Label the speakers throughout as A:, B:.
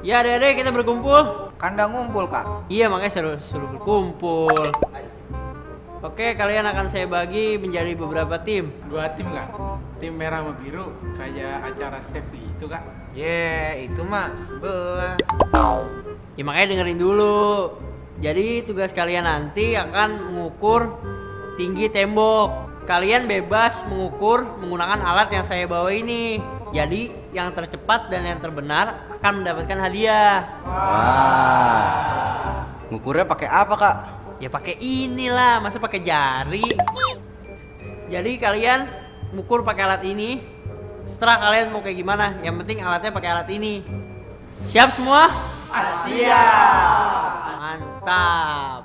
A: Ya adek-adek kita berkumpul.
B: Kandang ngumpul, Kak.
A: Iya makanya suruh berkumpul. Oke, kalian akan saya bagi menjadi beberapa tim.
C: 2 tim, Kak. Tim merah sama biru kayak acara Sevi itu, Kak.
B: Itu mah sebelah.
A: Ya makanya dengerin dulu. Jadi tugas kalian nanti akan mengukur tinggi tembok. Kalian bebas mengukur menggunakan alat yang saya bawa ini. Jadi yang tercepat dan yang terbenar akan mendapatkan hadiah.
D: Wah. Ngukurnya pakai apa, Kak?
A: Ya pakai inilah, masa pakai jari. Jadi kalian mengukur pakai alat ini. Setelah kalian mau kayak gimana, yang penting alatnya pakai alat ini. Siap semua? Siap. Mantap.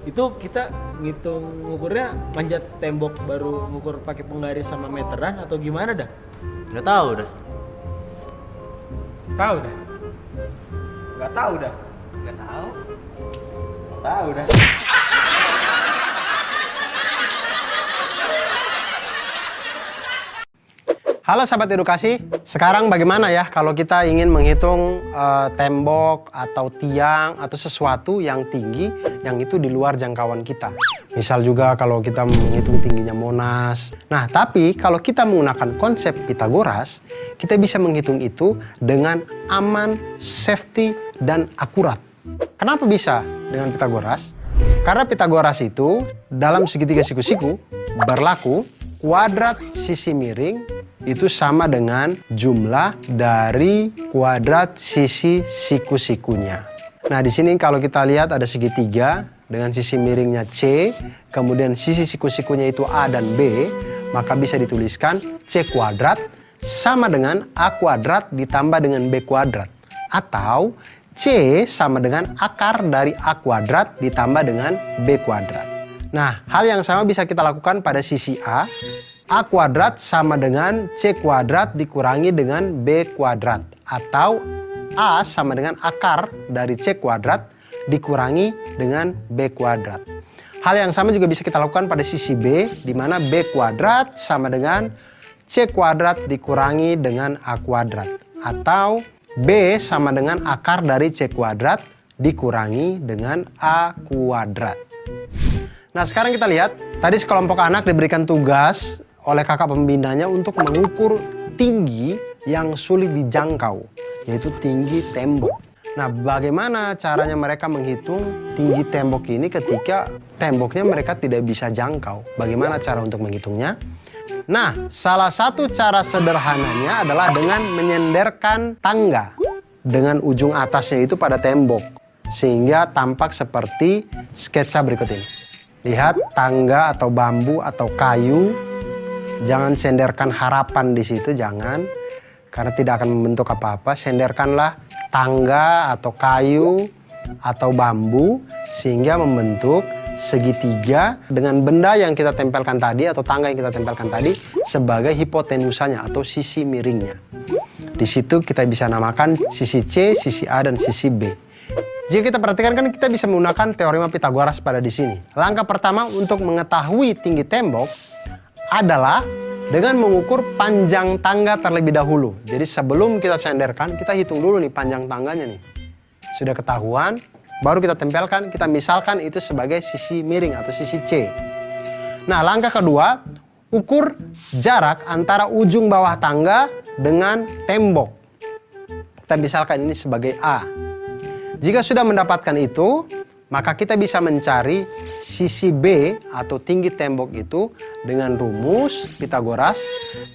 E: Itu kita ngitung ngukurnya manjat tembok baru ngukur pakai penggaris sama meteran atau gimana dah?
D: Nggak tahu dah.
C: Tahu dah.
B: Nggak tahu dah.
D: Tahu dah.
F: Halo sahabat edukasi, sekarang bagaimana ya kalau kita ingin menghitung tembok atau tiang atau sesuatu yang tinggi yang itu di luar jangkauan kita. Misal juga kalau kita menghitung tingginya Monas. Nah, tapi kalau kita menggunakan konsep Pitagoras, kita bisa menghitung itu dengan aman, safety, dan akurat. Kenapa bisa dengan Pitagoras? Karena Pitagoras itu dalam segitiga siku-siku berlaku kuadrat sisi miring itu sama dengan jumlah dari kuadrat sisi siku-sikunya. Nah, di sini kalau kita lihat ada segitiga dengan sisi miringnya C, kemudian sisi siku-sikunya itu A dan B, maka bisa dituliskan C kuadrat sama dengan A kuadrat ditambah dengan B kuadrat. Atau C sama dengan akar dari A kuadrat ditambah dengan B kuadrat. Nah, hal yang sama bisa kita lakukan pada sisi A. A kuadrat sama dengan C kuadrat dikurangi dengan B kuadrat. Atau A sama dengan akar dari C kuadrat dikurangi dengan B kuadrat. Hal yang sama juga bisa kita lakukan pada sisi B, di mana B kuadrat sama dengan C kuadrat dikurangi dengan A kuadrat. Atau B sama dengan akar dari C kuadrat dikurangi dengan A kuadrat. Nah, sekarang kita lihat, tadi sekelompok anak diberikan tugas oleh kakak pembinanya untuk mengukur tinggi yang sulit dijangkau, yaitu tinggi tembok. Nah, bagaimana caranya mereka menghitung tinggi tembok ini ketika temboknya mereka tidak bisa jangkau? Bagaimana cara untuk menghitungnya? Nah, salah satu cara sederhananya adalah dengan menyenderkan tangga dengan ujung atasnya itu pada tembok, sehingga tampak seperti sketsa berikut ini. Lihat, tangga atau bambu atau kayu. Jangan senderkan harapan di situ, jangan. Karena tidak akan membentuk apa-apa. Senderkanlah tangga atau kayu atau bambu sehingga membentuk segitiga dengan benda yang kita tempelkan tadi atau tangga yang kita tempelkan tadi sebagai hipotenusanya atau sisi miringnya. Di situ kita bisa namakan sisi C, sisi A, dan sisi B. Jika kita perhatikan kan kita bisa menggunakan teorema Pitagoras pada di sini. Langkah pertama untuk mengetahui tinggi tembok adalah dengan mengukur panjang tangga terlebih dahulu. Jadi sebelum kita senderkan, kita hitung dulu nih panjang tangganya nih. Sudah ketahuan, baru kita tempelkan, kita misalkan itu sebagai sisi miring atau sisi C. Nah, langkah kedua, ukur jarak antara ujung bawah tangga dengan tembok. Kita misalkan ini sebagai A. Jika sudah mendapatkan itu, maka kita bisa mencari sisi B atau tinggi tembok itu dengan rumus Pitagoras,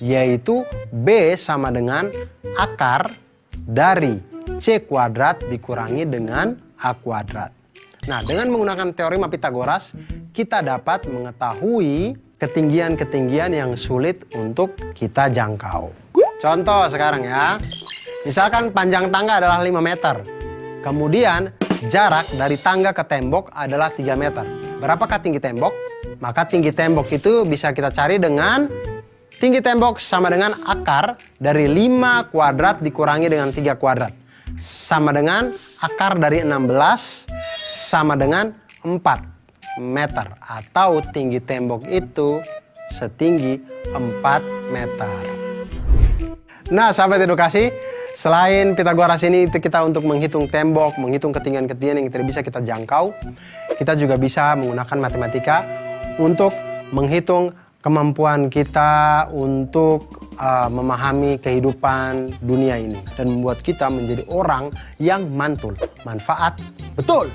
F: yaitu B sama dengan akar dari C kuadrat dikurangi dengan A kuadrat. Nah, dengan menggunakan teorema Pitagoras, kita dapat mengetahui ketinggian-ketinggian yang sulit untuk kita jangkau. Contoh sekarang ya, misalkan panjang tangga adalah 5 meter. Kemudian jarak dari tangga ke tembok adalah 3 meter. Berapakah tinggi tembok? Maka tinggi tembok itu bisa kita cari dengan tinggi tembok sama dengan akar dari 5 kuadrat dikurangi dengan 3 kuadrat. Sama dengan akar dari 16 sama dengan 4 meter. Atau tinggi tembok itu setinggi 4 meter. Nah, sahabat edukasi, Selain Pitagoras ini itu kita untuk menghitung tembok, menghitung ketinggian-ketinggian yang tidak bisa kita jangkau, kita juga bisa menggunakan matematika untuk menghitung kemampuan kita untuk memahami kehidupan dunia ini dan membuat kita menjadi orang yang mantul, manfaat, betul.